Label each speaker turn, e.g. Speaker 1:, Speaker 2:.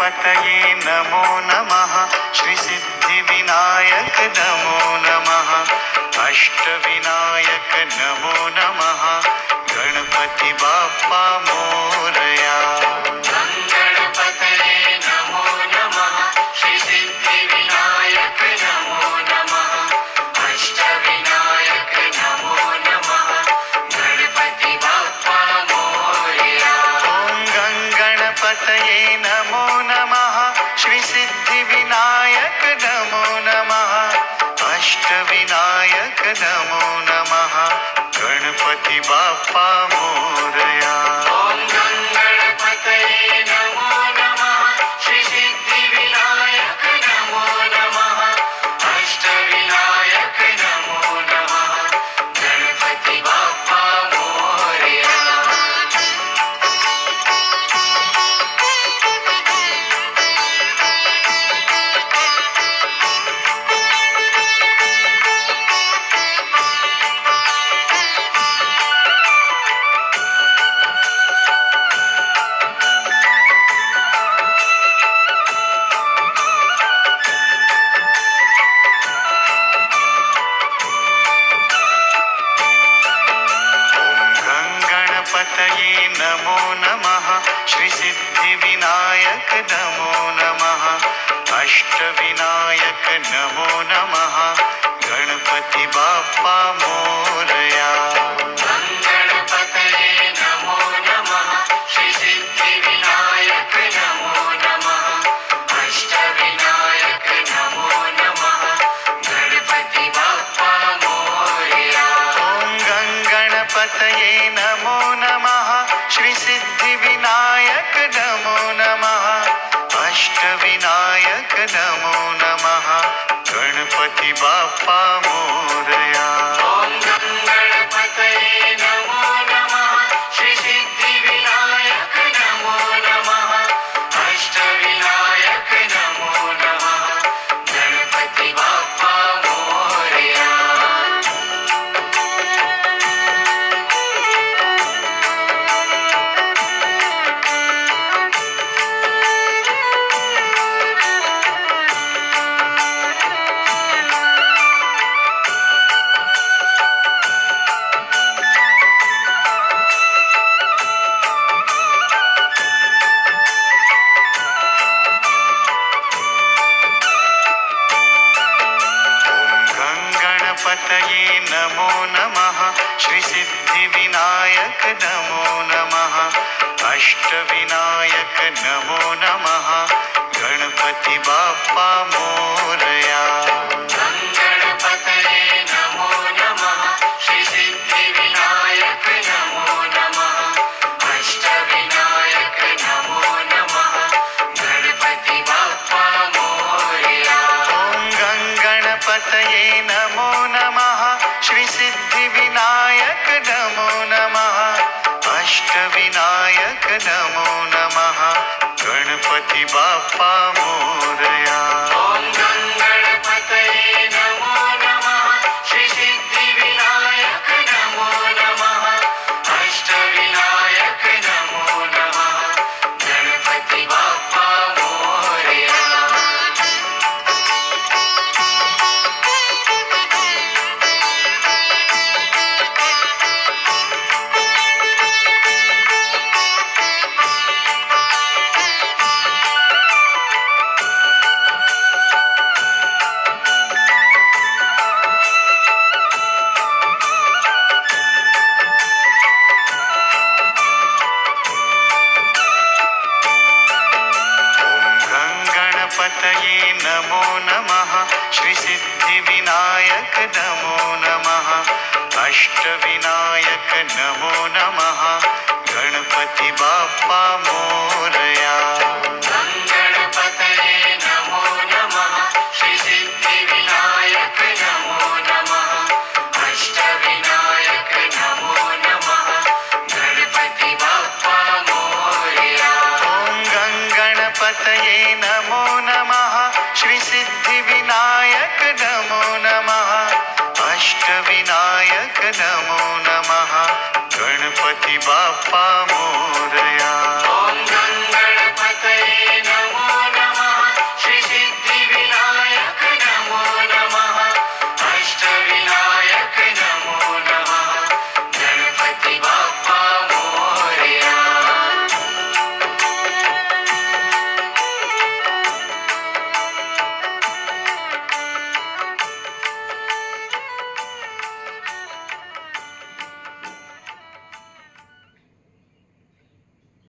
Speaker 1: गणपतये नमो नमः। श्री सिद्धिविनायक नमो नमः। अष्टविनायक नमो नमः। गणपति बाप्पा मोरया।
Speaker 2: गणपतये नमो नमः। श्री सिद्धिविनायक नमो नमः। अष्टविनायक नमो नमः। गणपति बाप्पा मोरया।
Speaker 1: ॐ गणपतये नमो नमः। श्री सिद्धिविनायक नमो नमः। अष्टविनायक नमो नमः। गणपति बाप्पा मोरया।
Speaker 2: ॐ गणपतये नमो नमः। श्री सिद्धिविनायक नमो नमः। अष्टविनायक नमो नमः। गणपति बाप्पा मोरया।
Speaker 1: गणपतये नमो नमः। श्री सिद्धिविनायक नमो नमः। अष्टविनायक नमो नमः। गणपति बाप्पा मोरया।
Speaker 2: गणपतये नमो नमः। श्री सिद्धिविनायक नमो नमः। अष्टविनायक नमो नमः। गणपति बाप्पा मोरया।
Speaker 1: ॐ गणपतये नमो नमः। श्री सिद्धिविनायक नमो नमः। अष्टविनायक नमो नमः। गणपति बाप्पा मोरया।
Speaker 2: गणपतये नमो नमः। श्री सिद्धिविनायक नमो नमः। अष्टविनायक नमो नमः। गणपति बाप्पा मोरया।
Speaker 1: गणपतये नमो नमः। श्री सिद्धिविनायक नमो नमः। अष्टविनायक नमो नमः। गणपति बाप्पा मोरया।
Speaker 2: गणपतये नमो नमः। श्री सिद्धिविनायक नमो नमः। अष्टविनायक नमो नमः। गणपति बाप्पा मोरया।
Speaker 1: ॐ गणपतये नमो नमः। श्री सिद्धिविनायक नमो नमः। अष्टविनायक नमो नमः। गणपति बाप्पा मोरया।
Speaker 2: गणपतये नमो नमः। श्री सिद्धिविनायक नमो नमः। अष्टविनायक नमो नमः। गणपति बाप्पा मोरया।
Speaker 1: गणपतये नमो नमः। श्री सिद्धिविनायक नमो नमः। अष्टविनायक नमो नमः। गणपति बाप्पा मोरया।
Speaker 2: गणपतये नमो नमः। श्री सिद्धिविनायक नमो नमः। अष्टविनायक नमो नमः। गणपति बाप्पा मोरया।
Speaker 1: ॐ गणपतये